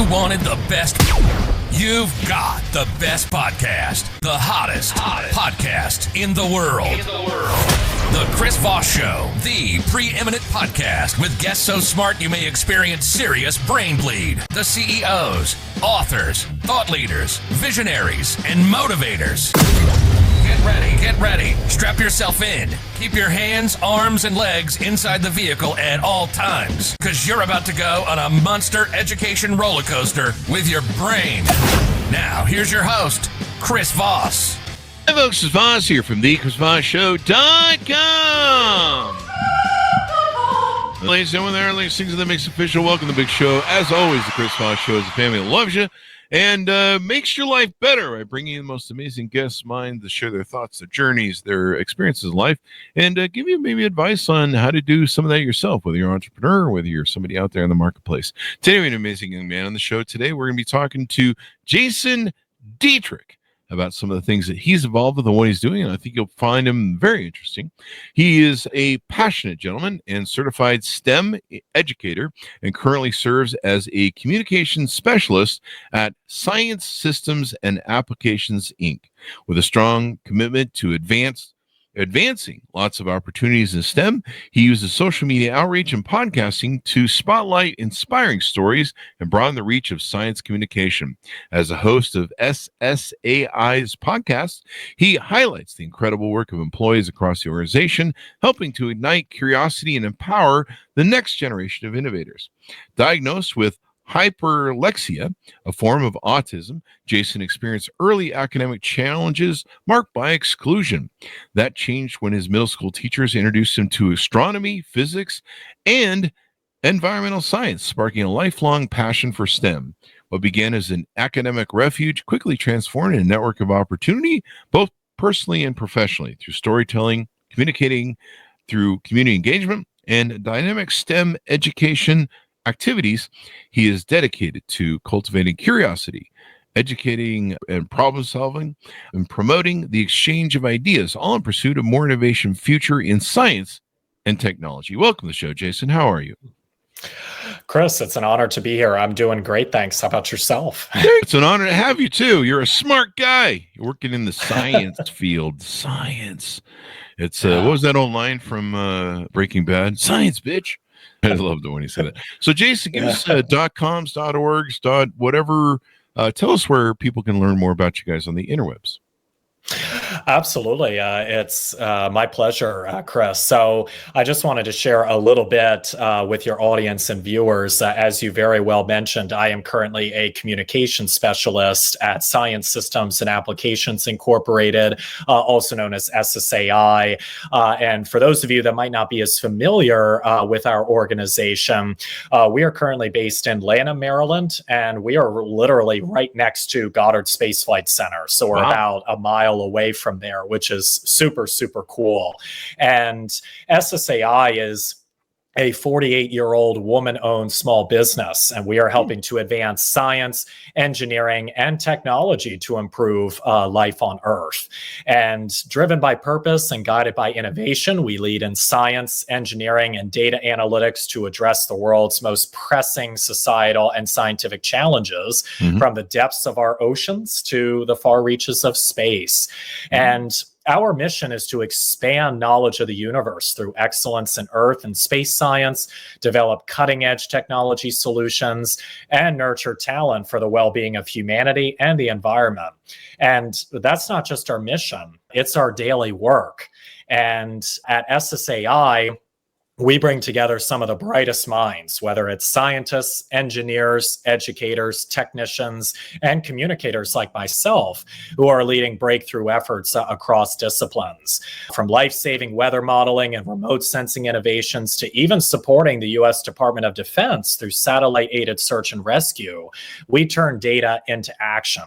You wanted the best. You've got the best podcast. The hottest podcast in the world. The Chris Voss Show, the preeminent podcast with guests so smart you may experience serious brain bleed. The CEOs, authors, thought leaders, visionaries, and motivators. Get ready. Strap yourself in. Keep your hands, arms, and legs inside the vehicle at all times, because you're about to go on a monster education roller coaster with your brain. Now, here's your host, Chris Voss. Hi, folks. It's Voss here from the ChrisVossShow.com. Ladies and gentlemen, there are things that makes official. Welcome to the big show. As always, the Chris Voss Show is a family that loves you and makes your life better by bringing you the most amazing guests, minds to share their thoughts, their journeys, their experiences in life, and give you maybe advice on how to do some of that yourself, whether you're an entrepreneur or whether you're somebody out there in the marketplace. Today, we have an amazing young man on the show. Today, we're going to be talking to Jason Dietrich about some of the things that he's involved with and what he's doing, and I think you'll find him very interesting. He is a passionate gentleman and certified STEM educator and currently serves as a communications specialist at Science Systems and Applications, Inc., with a strong commitment to advancing lots of opportunities in STEM. He uses social media outreach and podcasting to spotlight inspiring stories and broaden the reach of science communication. As a host of SSAI's podcast, he highlights the incredible work of employees across the organization, helping to ignite curiosity and empower the next generation of innovators. Diagnosed with hyperlexia, a form of autism, Jason experienced early academic challenges marked by exclusion. That changed when his middle school teachers introduced him to astronomy, physics, and environmental science, sparking a lifelong passion for STEM. What began as an academic refuge quickly transformed into a network of opportunity, both personally and professionally, through storytelling, communicating, through community engagement, and dynamic STEM education activities. He is dedicated to cultivating curiosity, educating and problem solving, and promoting the exchange of ideas, all in pursuit of more innovation future in science and technology. Welcome to the show, Jason. How are you? Chris, it's an honor to be here. I'm doing great, thanks. How about yourself? It's an honor to have you too. You're a smart guy. You're working in the science field. Science. It's what was that old line from Breaking Bad? Science, bitch. I loved it when he said it. So, Jason, give us .coms, .orgs, whatever. Tell us where people can learn more about you guys on the interwebs. Absolutely. It's my pleasure, Chris. So I just wanted to share a little bit with your audience and viewers. As you very well mentioned, I am currently a communications specialist at Science Systems and Applications Incorporated, also known as SSAI. And for those of you that might not be as familiar with our organization, we are currently based in Lanham, Maryland, and we are literally right next to Goddard Space Flight Center. So we're about a mile away from there, which is super, super cool. And SSAI is a 48-year-old woman-owned small business, and we are helping to advance science, engineering, and technology to improve life on Earth. And driven by purpose and guided by innovation, we lead in science, engineering, and data analytics to address the world's most pressing societal and scientific challenges, from the depths of our oceans to the far reaches of space. And our mission is to expand knowledge of the universe through excellence in Earth and space science, develop cutting-edge technology solutions, and nurture talent for the well-being of humanity and the environment. And that's not just our mission, it's our daily work. And at SSAI, we bring together some of the brightest minds, whether it's scientists, engineers, educators, technicians, and communicators like myself, who are leading breakthrough efforts across disciplines. From life-saving weather modeling and remote sensing innovations to even supporting the U.S. Department of Defense through satellite-aided search and rescue, we turn data into action.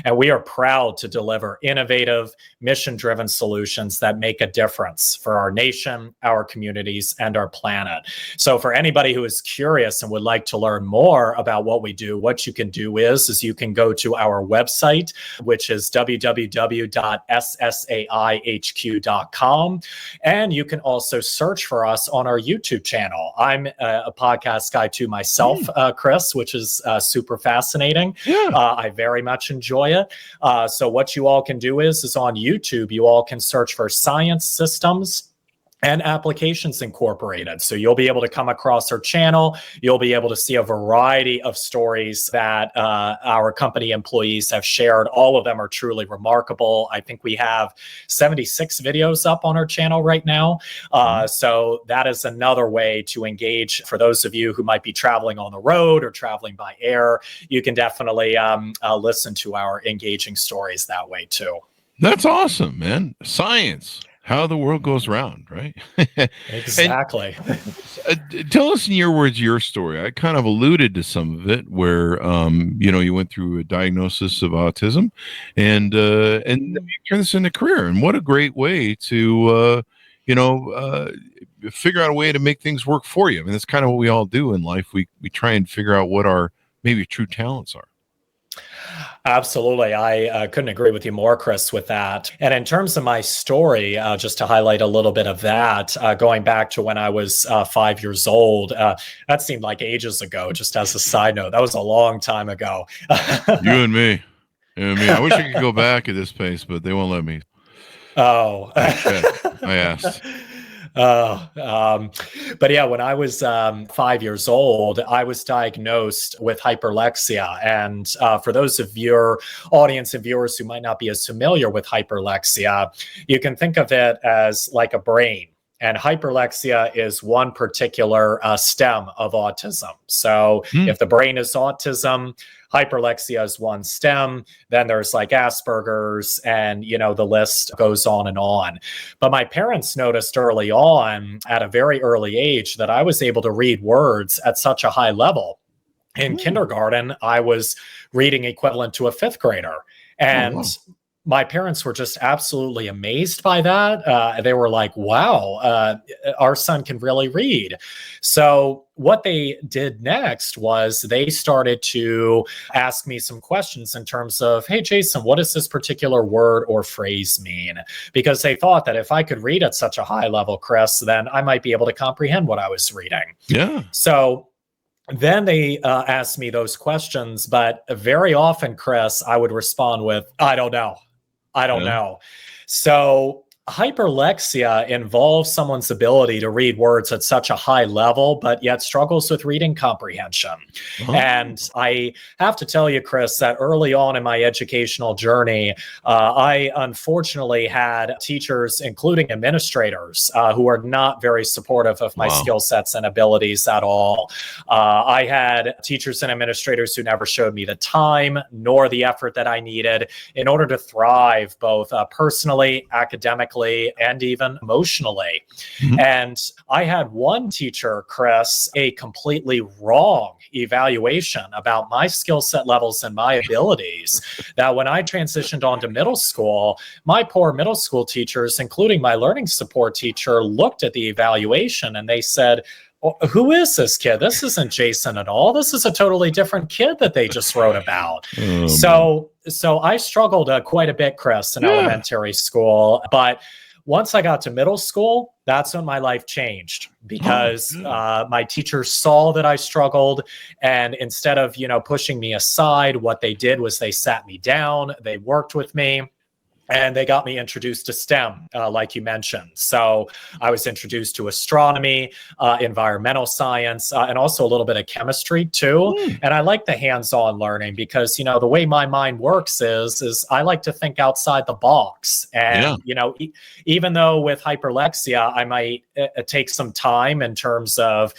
And we are proud to deliver innovative, mission-driven solutions that make a difference for our nation, our communities, and defend our planet. So for anybody who is curious and would like to learn more about what we do, what you can do is you can go to our website, which is www.ssaihq.com. And you can also search for us on our YouTube channel. I'm a podcast guy too myself, Chris, which is super fascinating. I very much enjoy it. So what you all can do is on YouTube, you all can search for Science Systems and Applications Incorporated. So you'll be able to come across our channel. You'll be able to see a variety of stories that our company employees have shared. All of them are truly remarkable. I think we have 76 videos up on our channel right now. So that is another way to engage. For those of you who might be traveling on the road or traveling by air, you can definitely listen to our engaging stories that way too. That's awesome, man. Science. How the world goes round, right? Exactly. Tell us in your words your story. I kind of alluded to some of it, where you went through a diagnosis of autism, and you turned this into a career. And what a great way to figure out a way to make things work for you. I mean, that's kind of what we all do in life. We try and figure out what our maybe true talents are. Absolutely. I couldn't agree with you more, Chris, with that. And in terms of my story, just to highlight a little bit of that, going back to when I was 5 years old, that seemed like ages ago, just as a side note. That was a long time ago. You and me. I wish I could go back at this pace, but they won't let me. Oh. I asked. But yeah, when I was 5 years old, I was diagnosed with hyperlexia. And for those of your audience and viewers who might not be as familiar with hyperlexia, you can think of it as like a brain. And hyperlexia is one particular stem of autism. So if the brain is autism, hyperlexia is one stem. Then there's like Asperger's, and the list goes on and on. But my parents noticed early on, at a very early age, that I was able to read words at such a high level. In kindergarten, I was reading equivalent to a fifth grader. And my parents were just absolutely amazed by that. They were like, wow, our son can really read. So what they did next was they started to ask me some questions in terms of, hey, Jason, what does this particular word or phrase mean? Because they thought that if I could read at such a high level, Chris, then I might be able to comprehend what I was reading. Yeah. So then they asked me those questions, but very often, Chris, I would respond with, I don't know. So hyperlexia involves someone's ability to read words at such a high level, but yet struggles with reading comprehension. And I have to tell you, Chris, that early on in my educational journey, I unfortunately had teachers, including administrators, who are not very supportive of my skill sets and abilities at all. I had teachers and administrators who never showed me the time nor the effort that I needed in order to thrive both personally, academically, and even emotionally. And I had one teacher, Chris, a completely wrong evaluation about my skill set levels and my abilities, that when I transitioned on to middle school, my poor middle school teachers, including my learning support teacher, looked at the evaluation and they said, who is this kid? This isn't Jason at all. This is a totally different kid that they just wrote about. So I struggled quite a bit, Chris, in elementary school. But once I got to middle school, that's when my life changed, because my teachers saw that I struggled. And instead of, pushing me aside, what they did was they sat me down, they worked with me. And they got me introduced to STEM, like you mentioned. So I was introduced to astronomy, environmental science, and also a little bit of chemistry too. And I like the hands-on learning because, the way my mind works is I like to think outside the box. And, even though with hyperlexia, I might take some time in terms of,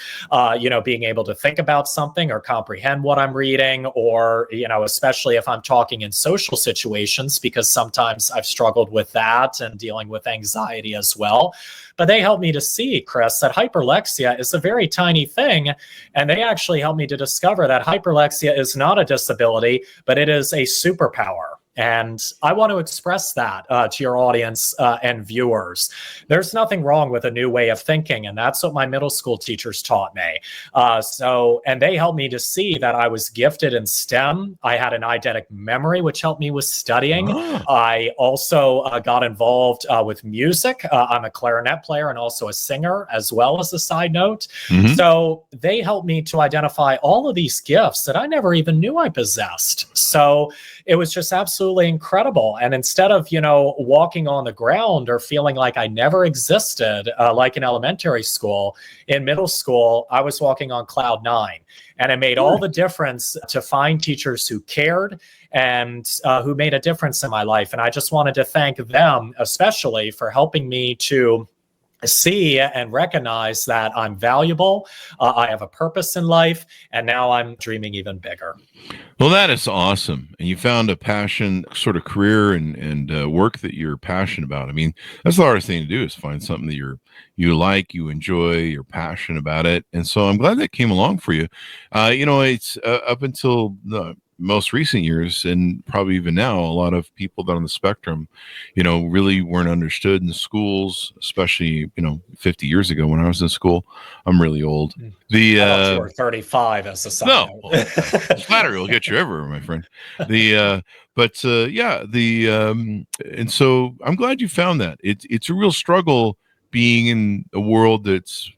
being able to think about something or comprehend what I'm reading, or, especially if I'm talking in social situations, because sometimes I've struggled with that and dealing with anxiety as well. But they helped me to see, Chris, that hyperlexia is a very tiny thing. And they actually helped me to discover that hyperlexia is not a disability, but it is a superpower. And I want to express that to your audience and viewers. There's nothing wrong with a new way of thinking, and that's what my middle school teachers taught me. And they helped me to see that I was gifted in STEM. I had an eidetic memory, which helped me with studying. I also got involved with music. I'm a clarinet player and also a singer, as well as a side note. So they helped me to identify all of these gifts that I never even knew I possessed. So it was just absolutely incredible. And instead of, walking on the ground or feeling like I never existed, like in elementary school, in middle school, I was walking on cloud 9. And it made all the difference to find teachers who cared and who made a difference in my life. And I just wanted to thank them, especially for helping me to see and recognize that I'm valuable, I have a purpose in life, and now I'm dreaming even bigger. Well, that is awesome. And you found a passion, sort of career and work that you're passionate about. I mean, that's the hardest thing to do, is find something that you like, you enjoy, you're passionate about it. And so I'm glad that came along for you. It's up until the most recent years, and probably even now, a lot of people that are on the spectrum, really weren't understood in schools, especially, 50 years ago when I was in school. I'm really old. You were 35 as a side note. Well, flattery will get you everywhere, my friend. And so I'm glad you found that. It's a real struggle being in a world that's,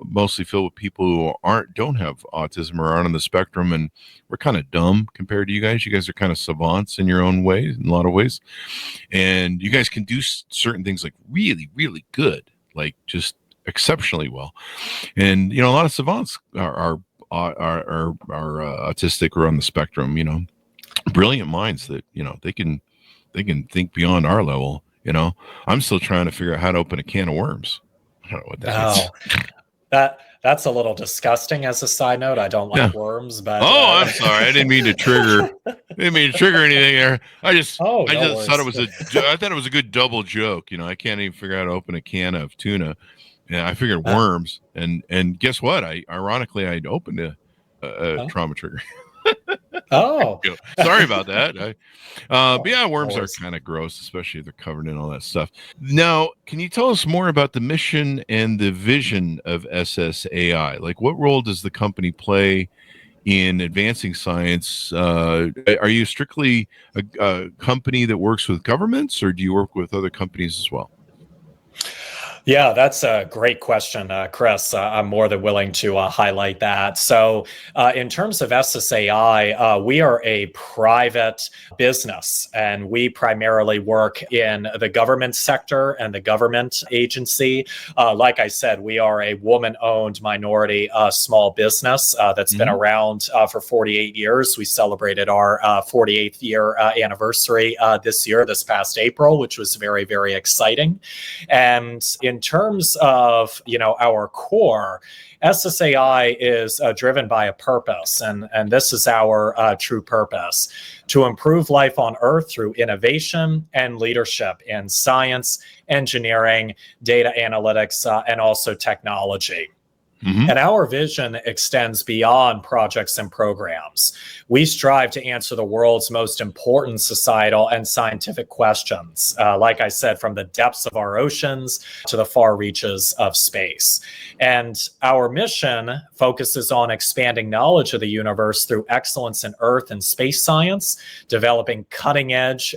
mostly filled with people who don't have autism or aren't on the spectrum, and we're kind of dumb compared to you guys. You guys are kind of savants in your own way, in a lot of ways, and you guys can do certain things like really, really good, like just exceptionally well. And a lot of savants are autistic or on the spectrum. Brilliant minds that they can think beyond our level. I'm still trying to figure out how to open a can of worms. I don't know what that is. That's a little disgusting as a side note. I don't like worms, but I'm sorry. I didn't mean to trigger anything there. I just thought it was a good double joke. I can't even figure out how to open a can of tuna. Yeah, I figured worms, and guess what? Ironically I'd opened a trauma trigger. Sorry about that. But yeah, worms are kind of gross, especially if they're covered in all that stuff. Now, can you tell us more about the mission and the vision of SSAI? Like, what role does the company play in advancing science? Are you strictly a company that works with governments, or do you work with other companies as well? Yeah, that's a great question, Chris. I'm more than willing to highlight that. So in terms of SSAI, we are a private business, and we primarily work in the government sector and the government agency. Like I said, we are a woman-owned minority small business that's been around for 48 years. We celebrated our 48th year anniversary this past April, which was very, very exciting. And in terms of, our core, SSAI is driven by a purpose, and this is our true purpose: to improve life on Earth through innovation and leadership in science, engineering, data analytics, and also technology. And our vision extends beyond projects and programs. We strive to answer the world's most important societal and scientific questions, like I said, from the depths of our oceans to the far reaches of space. And our mission focuses on expanding knowledge of the universe through excellence in Earth and space science, developing cutting-edge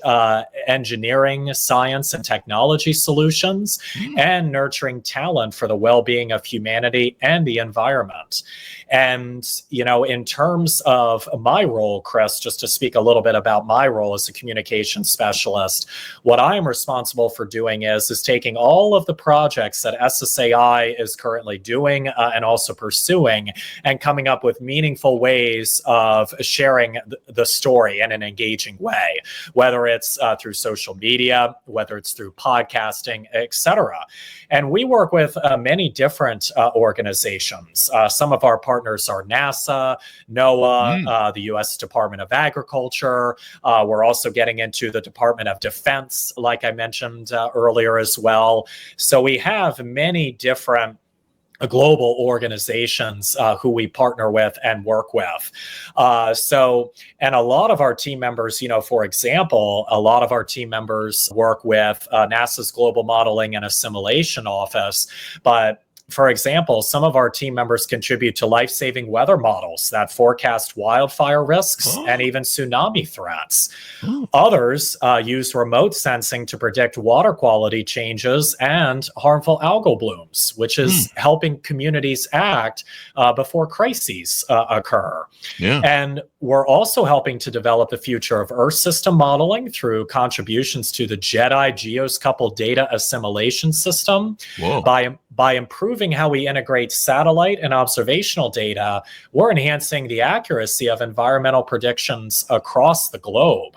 engineering, science, and technology solutions, and nurturing talent for the well-being of humanity and the environment. And, in terms of my role, Chris, just to speak a little bit about my role as a communication specialist, what I am responsible for doing is taking all of the projects that SSAI is currently doing and also pursuing, and coming up with meaningful ways of sharing the story in an engaging way, whether it's through social media, whether it's through podcasting, etc. And we work with many different organizations. Some of our partners are NASA, NOAA, the U.S. Department of Agriculture. We're also getting into the Department of Defense, like I mentioned earlier as well. So we have many different global organizations who we partner with and work with. And a lot of our team members, for example, a lot of our team members work with NASA's Global Modeling and Assimilation Office, but for example, some of our team members contribute to life-saving weather models that forecast wildfire risks and even tsunami threats. Others use remote sensing to predict water quality changes and harmful algal blooms, which is helping communities act before crises occur. Yeah. And we're also helping to develop the future of Earth system modeling through contributions to the JEDI geoscoupled data assimilation system. By improving how we integrate satellite and observational data, we're enhancing the accuracy of environmental predictions across the globe.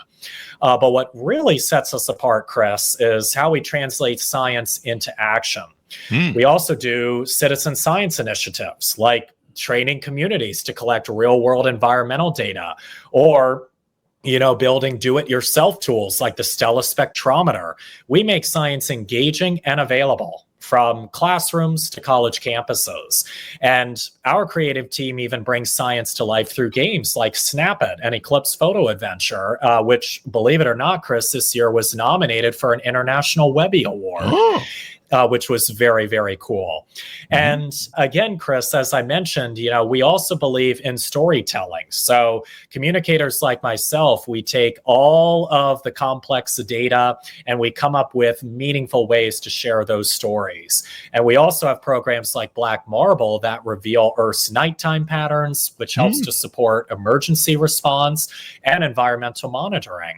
But what really sets us apart, Chris, is how we translate science into action. We also do citizen science initiatives like training communities to collect real-world environmental data, or building do-it-yourself tools like the Stella spectrometer. We make science engaging and available, from classrooms to college campuses. And our creative team even brings science to life through games like Snap It and Eclipse Photo Adventure, which, believe it or not, Chris, this year was nominated for an International Webby Award. Which was very, very cool. And again, Chris, as I mentioned, we also believe in storytelling. So communicators like myself, we take all of the complex data and we come up with meaningful ways to share those stories. And we also have programs like Black Marble that reveal Earth's nighttime patterns, which helps to support emergency response and environmental monitoring.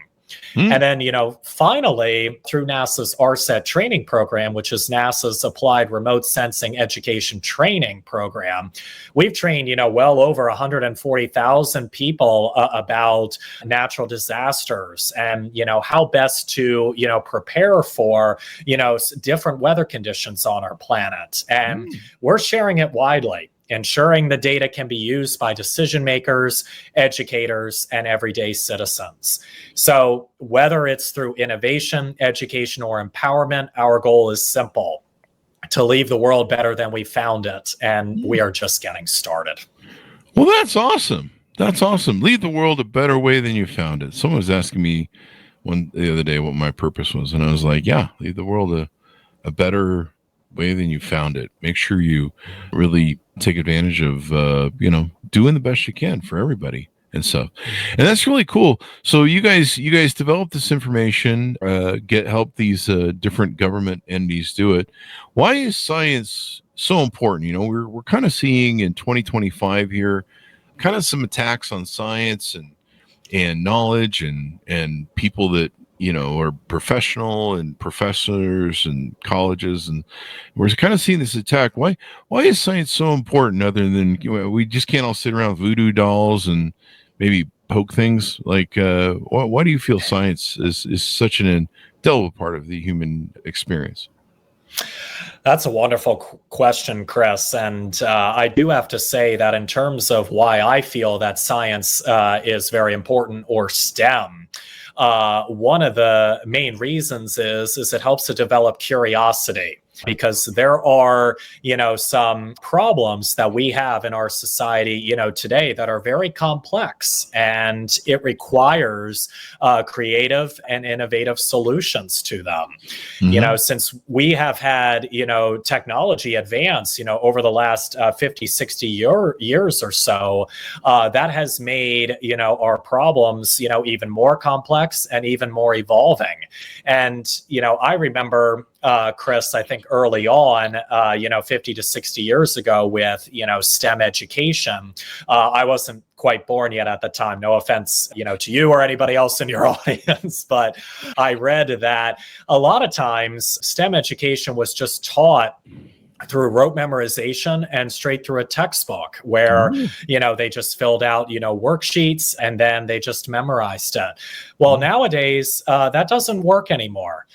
And then, finally, through NASA's RSET training program, which is NASA's Applied Remote Sensing Education Training Program, we've trained, well over 140,000 people about natural disasters and, how best to, prepare for, different weather conditions on our planet. And we're sharing it widely, ensuring the data can be used by decision makers, educators, and everyday citizens. So whether it's through innovation, education, or empowerment, our goal is simple: to leave the world better than we found it. And we are just getting started. Well, that's awesome. That's awesome. Leave the world a better way than you found it. Someone was asking me the other day what my purpose was. And I was like, yeah, leave the world a better way than you found it. Make sure you really take advantage of doing the best you can for everybody and stuff. And that's really cool. So you guys develop this information, help these different government entities do it. Why is science so important? We're kind of seeing in 2025 here kind of some attacks on science and knowledge and people that are professional and professors and colleges, and we're kind of seeing this attack. Why is science so important, other than we just can't all sit around with voodoo dolls and maybe poke things? Like, why do you feel science is such an indelible part of the human experience? That's a wonderful question, Chris. And I do have to say that in terms of why I feel that science is very important, or STEM, one of the main reasons is it helps to develop curiosity. Because there are, some problems that we have in our society, today that are very complex, and it requires creative and innovative solutions to them. Since we have had, technology advance, over the last 50, 60 years or so, that has made, our problems, even more complex and even more evolving. And, I remember, Chris, I think early on, 50 to 60 years ago with, STEM education. I wasn't quite born yet at the time. No offense, to you or anybody else in your audience, but I read that a lot of times STEM education was just taught through rote memorization and straight through a textbook where, they just filled out, worksheets and then they just memorized it. Well, nowadays, that doesn't work anymore.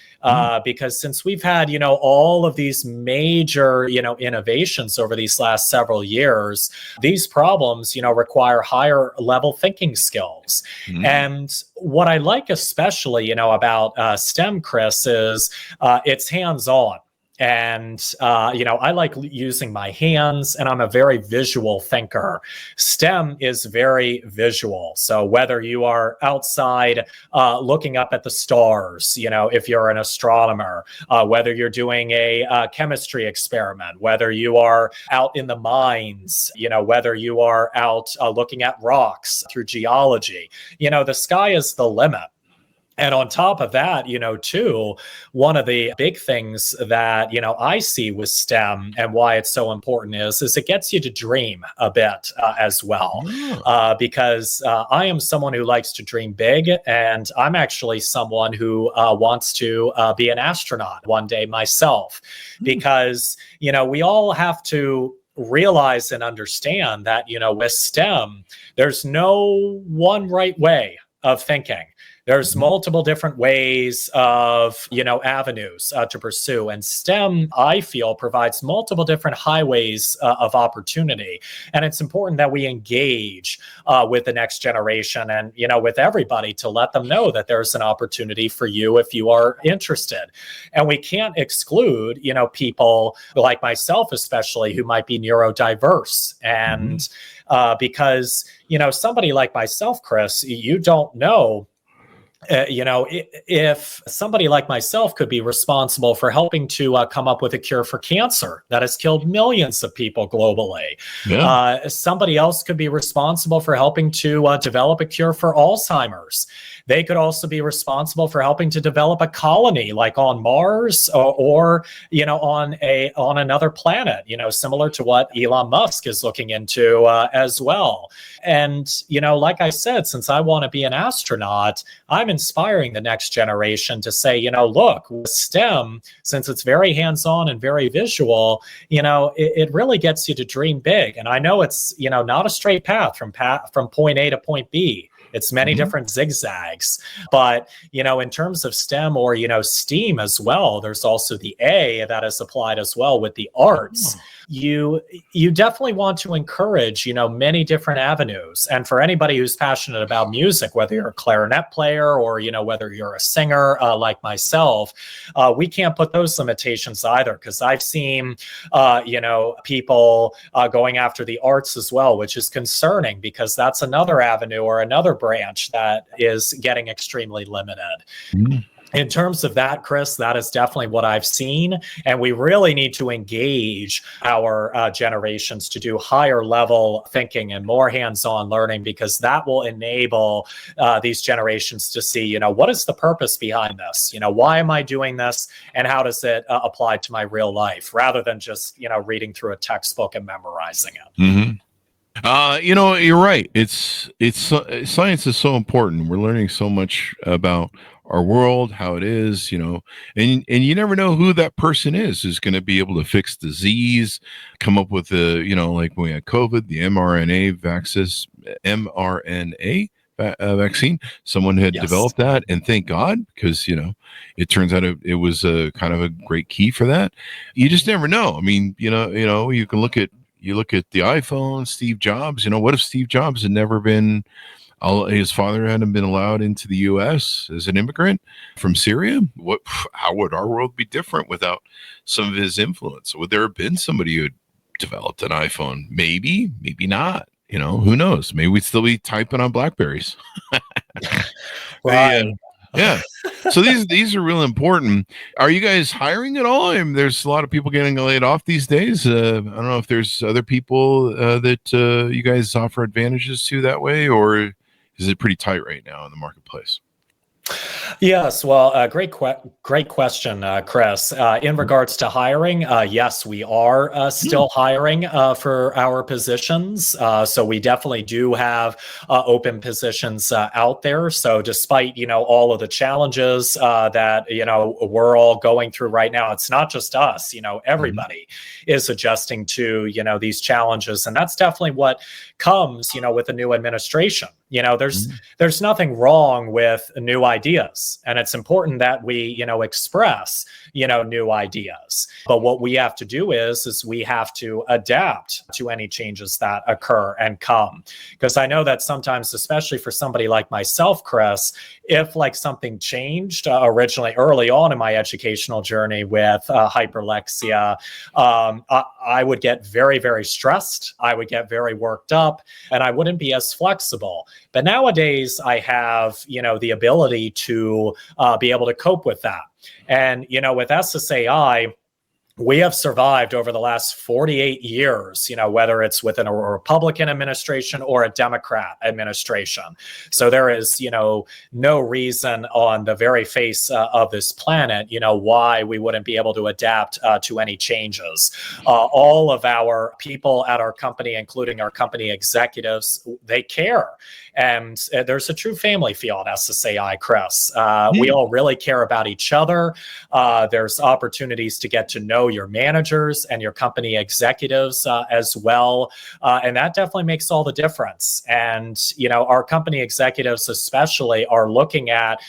Because since we've had, all of these major, innovations over these last several years, these problems, require higher level thinking skills. And what I like especially, about STEM, Chris, is it's hands-on. And, I like using my hands, and I'm a very visual thinker. STEM is very visual. So whether you are outside looking up at the stars, if you're an astronomer, whether you're doing a chemistry experiment, whether you are out in the mines, whether you are out looking at rocks through geology, the sky is the limit. And on top of that, too, one of the big things that, I see with STEM and why it's so important is it gets you to dream a bit as well. Because I am someone who likes to dream big, and I'm actually someone who wants to be an astronaut one day myself. Because, we all have to realize and understand that, with STEM, there's no one right way of thinking. There's multiple different ways of, avenues to pursue. And STEM, I feel, provides multiple different highways of opportunity. And it's important that we engage with the next generation and, with everybody to let them know that there's an opportunity for you if you are interested. And we can't exclude, people like myself, especially, who might be neurodiverse. And because, somebody like myself, Chris, you don't know, if somebody like myself could be responsible for helping to come up with a cure for cancer that has killed millions of people globally. Somebody else could be responsible for helping to develop a cure for Alzheimer's. They could also be responsible for helping to develop a colony like on Mars or on another planet, similar to what Elon Musk is looking into as well. And, like I said, since I want to be an astronaut, I'm inspiring the next generation to say, look, with STEM, since it's very hands-on and very visual, it really gets you to dream big. And I know it's, not a straight path from point A to point B. It's many different zigzags, but, in terms of STEM or, STEAM as well, there's also the A that is applied as well with the arts. You definitely want to encourage, many different avenues. And for anybody who's passionate about music, whether you're a clarinet player or, whether you're a singer like myself, we can't put those limitations either, because I've seen, people going after the arts as well, which is concerning because that's another avenue or another branch that is getting extremely limited. In terms of that, Chris, that is definitely what I've seen. And we really need to engage our generations to do higher level thinking and more hands-on learning, because that will enable these generations to see, what is the purpose behind this? Why am I doing this? And how does it apply to my real life, rather than just, reading through a textbook and memorizing it. You're right. It's science is so important. We're learning so much about our world, how it is, and you never know who that person is who's going to be able to fix disease, come up with like when we had COVID, the mRNA vaccine. Someone had developed that, and thank God, because it turns out it was a kind of a great key for that. You just never know. I mean, you can look at the iPhone, Steve Jobs. What if Steve Jobs had never been? His father hadn't been allowed into the U.S. as an immigrant from Syria. How would our world be different without some of his influence? Would there have been somebody who had developed an iPhone? Maybe, maybe not. Who knows? Maybe we'd still be typing on Blackberries. Right. Yeah. So these are really important. Are you guys hiring at all? There's a lot of people getting laid off these days. I don't know if there's other people that you guys offer advantages to that way, or is it pretty tight right now in the marketplace? Yes, well, great question, Chris. In regards to hiring, yes, we are still hiring for our positions. So we definitely do have open positions out there. So despite, all of the challenges that, we're all going through right now, it's not just us, everybody is adjusting to, these challenges. And that's definitely what comes, with the new administration. There's nothing wrong with new ideas, and it's important that we, express, new ideas. But what we have to do is we have to adapt to any changes that occur and come. Because I know that sometimes, especially for somebody like myself, Chris, if like something changed originally early on in my educational journey with hyperlexia, I would get very, very stressed. I would get very worked up, and I wouldn't be as flexible. But nowadays I have, the ability to be able to cope with that. And, with SSAI, we have survived over the last 48 years, whether it's within a Republican administration or a Democrat administration. So there is, no reason on the very face of this planet, why we wouldn't be able to adapt to any changes. All of our people at our company, including our company executives, they care. And there's a true family feel at SSAI, Chris. We all really care about each other. There's opportunities to get to know your managers and your company executives as well. And that definitely makes all the difference. And, our company executives especially are looking at,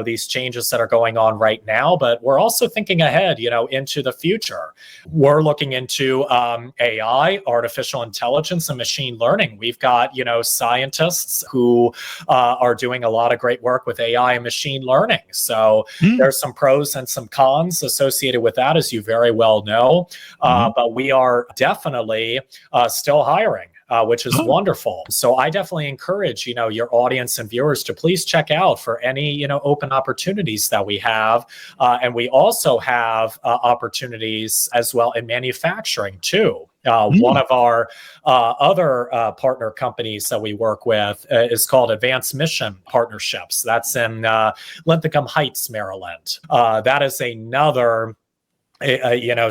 these changes that are going on right now, but we're also thinking ahead, into the future. We're looking into AI, artificial intelligence, and machine learning. We've got, scientists who are doing a lot of great work with AI and machine learning. So there's some pros and some cons associated with that, as you very well know. But we are definitely still hiring. Which is wonderful. So I definitely encourage, your audience and viewers to please check out for any, open opportunities that we have. And we also have opportunities as well in manufacturing too. One of our other partner companies that we work with is called Advanced Mission Partnerships. That's in Linthicum Heights, Maryland. That is another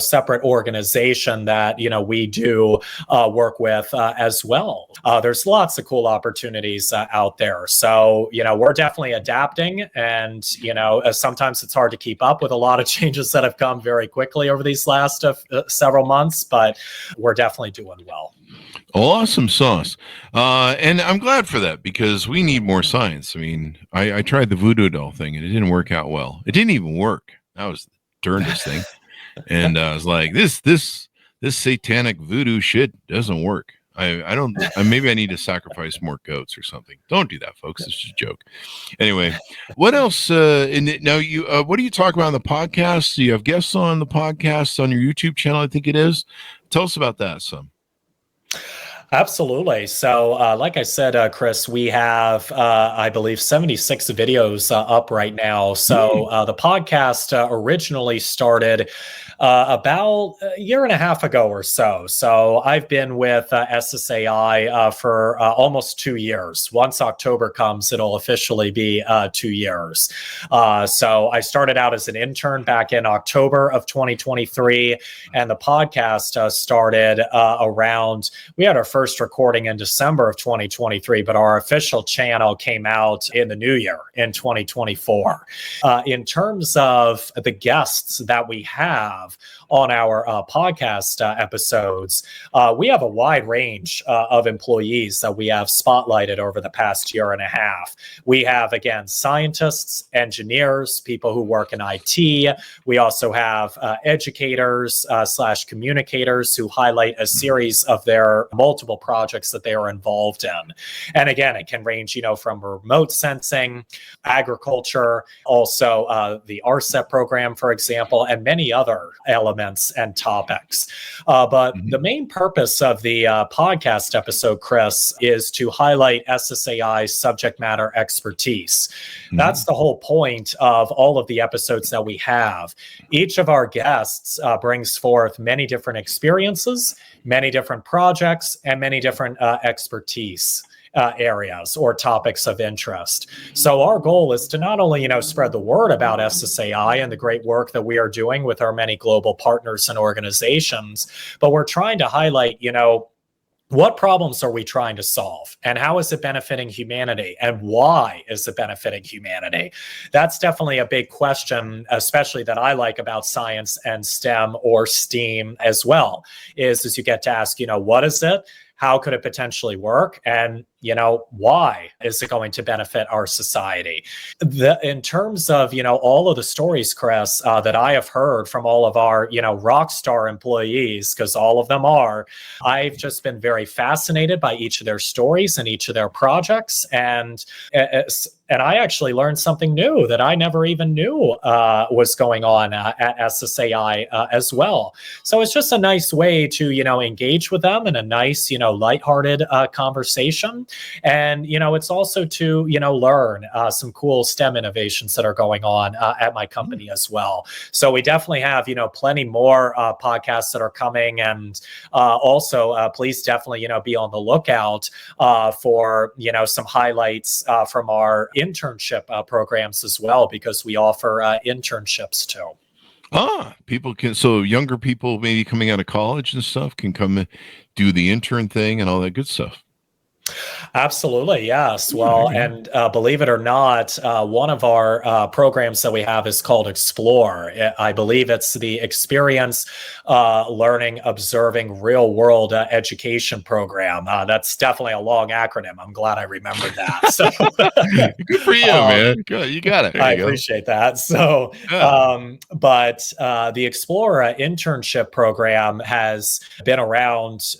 separate organization that, we do work with as well. There's lots of cool opportunities out there. So, we're definitely adapting, and, sometimes it's hard to keep up with a lot of changes that have come very quickly over these last several months, but we're definitely doing well. Awesome sauce. And I'm glad for that, because we need more science. I mean, I tried the voodoo doll thing and it didn't work out well. It didn't even work. That was the darndest thing. And I was like, this satanic voodoo shit doesn't work. Maybe I need to sacrifice more goats or something. Don't do that, folks. It's just a joke. Anyway, what else? What do you talk about on the podcast? Do you have guests on the podcast on your YouTube channel? I think it is. Tell us about that some. Absolutely. So like I said, Chris, we have, I believe, 76 videos up right now. So the podcast originally started about a year and a half ago or so. So I've been with SSAI for almost 2 years. Once October comes, it'll officially be 2 years. So I started out as an intern back in October of 2023, and the podcast started around, we had our first recording in December of 2023, but our official channel came out in the new year in 2024. In terms of the guests that we have on our podcast episodes, we have a wide range of employees that we have spotlighted over the past year and a half. We have, again, scientists, engineers, people who work in IT. We also have educators / communicators who highlight a series of their multiple projects that they are involved in. And again, it can range, from remote sensing, agriculture, also the RCEP program, for example, and many other elements and topics. But the main purpose of the podcast episode, Chris, is to highlight SSAI's subject matter expertise. That's the whole point of all of the episodes that we have. Each of our guests brings forth many different experiences, many different projects, and many different expertise areas or topics of interest. So our goal is to not only, spread the word about SSAI and the great work that we are doing with our many global partners and organizations, but we're trying to highlight, what problems are we trying to solve, and how is it benefiting humanity, and why is it benefiting humanity? That's definitely a big question, especially that I like about science and STEM or STEAM as well, is you get to ask, what is it? How could it potentially work? And, why is it going to benefit our society? In terms of, all of the stories, Chris, that I have heard from all of our, rock star employees, because all of them are, I've just been very fascinated by each of their stories and each of their projects. And I actually learned something new that I never even knew was going on at SSAI as well. So it's just a nice way to, engage with them in a nice, lighthearted conversation. And, it's also to, learn some cool STEM innovations that are going on at my company as well. So we definitely have, plenty more podcasts that are coming. And also, please definitely, be on the lookout for, some highlights from our internship programs as well, because we offer internships too. People can, so younger people maybe coming out of college and stuff can come and do the intern thing and all that good stuff. Absolutely, yes. Well, and believe it or not, one of our programs that we have is called Explore. I believe it's the Experience Learning Observing Real World Education Program. That's definitely a long acronym. I'm glad I remembered that. So, good for you, man. Good, you got it. I appreciate that. So, but the Explore internship program has been around,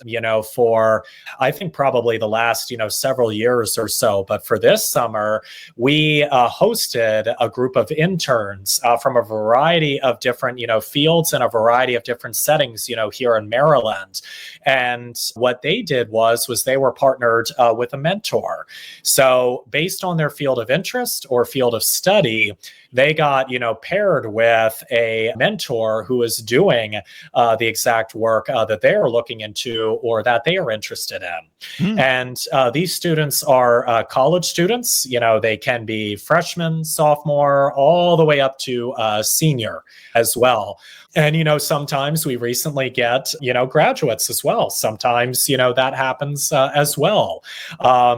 for I think probably the last several years or so. But for this summer, we hosted a group of interns from a variety of different fields and a variety of different settings here in Maryland. And what they did was they were partnered with a mentor. So based on their field of interest or field of study, they got, paired with a mentor who is doing the exact work that they are looking into or that they are interested in. And these students are college students. They can be freshmen, sophomore, all the way up to senior as well. And, sometimes we recently get, graduates as well. Sometimes, that happens as well.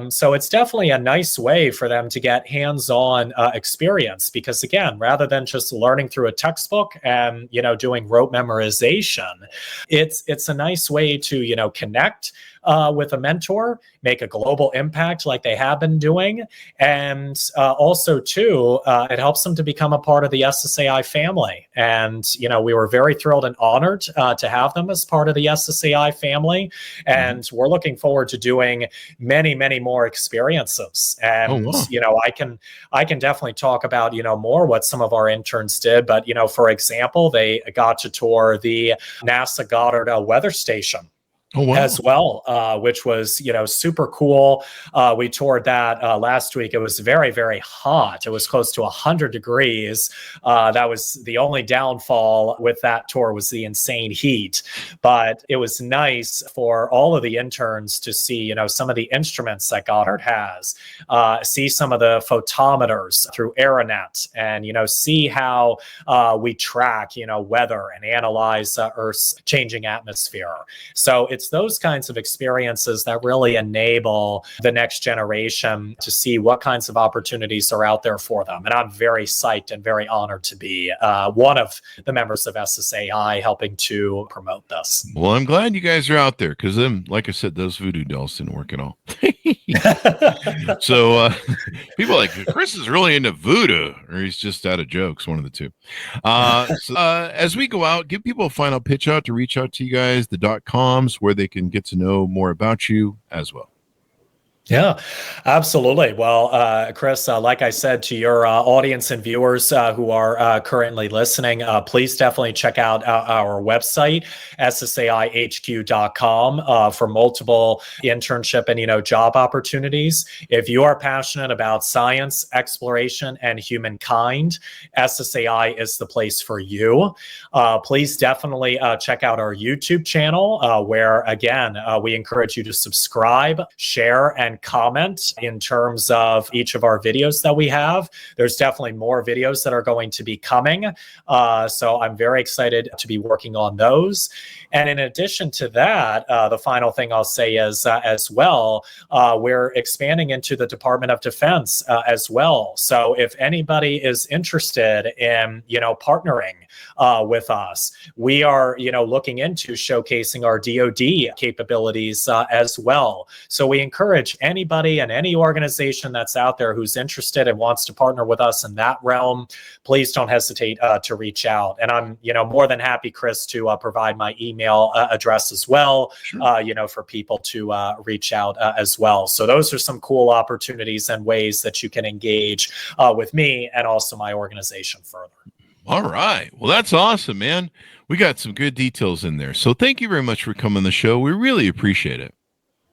So it's definitely a nice way for them to get hands-on experience because, again, rather than just learning through a textbook and, doing rote memorization, it's a nice way to, connect with a mentor, make a global impact like they have been doing. And also, too, it helps them to become a part of the SSAI family. And, we were very thrilled and honored to have them as part of the SSAI family. And we're looking forward to doing many, many more experiences. And, I can definitely talk about, more what some of our interns did. But, for example, they got to tour the NASA Goddard Weather Station. As well, which was, super cool. We toured that last week. It was very, very hot. It was close to 100 degrees. That was the only downfall with that tour was the insane heat. But it was nice for all of the interns to see, some of the instruments that Goddard has, see some of the photometers through Aeronet and, see how we track, weather and analyze Earth's changing atmosphere. So it's those kinds of experiences that really enable the next generation to see what kinds of opportunities are out there for them. And I'm very psyched and very honored to be one of the members of SSAI helping to promote this. Well, I'm glad you guys are out there because like I said, those voodoo dolls didn't work at all. So people are like, Chris is really into voodoo or he's just out of jokes, one of the two. As we go out, give people a final pitch out to reach out to you guys, the .coms, where they can get to know more about you as well. Yeah, absolutely. Well, Chris, like I said to your audience and viewers who are currently listening, please definitely check out our website, SSAIHQ.com, for multiple internship and, job opportunities. If you are passionate about science, exploration, and humankind, SSAI is the place for you. Please definitely check out our YouTube channel, where, again, we encourage you to subscribe, share, and comment in terms of each of our videos that we have. There's definitely more videos that are going to be coming. So I'm very excited to be working on those. And in addition to that, the final thing I'll say is as well, we're expanding into the Department of Defense as well. So if anybody is interested in, partnering with us, we are, looking into showcasing our DoD capabilities as well. So we encourage anybody and any organization that's out there who's interested and wants to partner with us in that realm, please don't hesitate to reach out. And I'm, more than happy, Chris, to provide my email address as well, Sure. for people to reach out as well. So those are some cool opportunities and ways that you can engage with me and also my organization further. All right. Well, that's awesome, man. We got some good details in there. So thank you very much for coming on the show. We really appreciate it.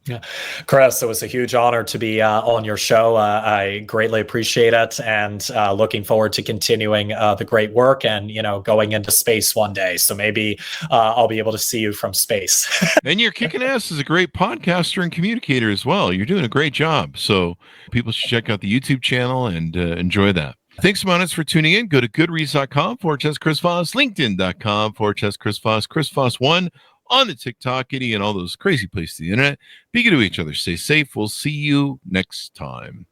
Yeah, Chris, it was a huge honor to be on your show. I greatly appreciate it, and looking forward to continuing the great work and, going into space one day. So maybe I'll be able to see you from space. And you're kicking ass as a great podcaster and communicator as well. You're doing a great job. So people should check out the YouTube channel and enjoy that. Thanks so much for tuning in. Go to goodreads.com/Chris Voss, LinkedIn.com/Chris Voss, Chris Voss1 on the TikTok, any and all those crazy places on the internet. Be good to each other. Stay safe. We'll see you next time.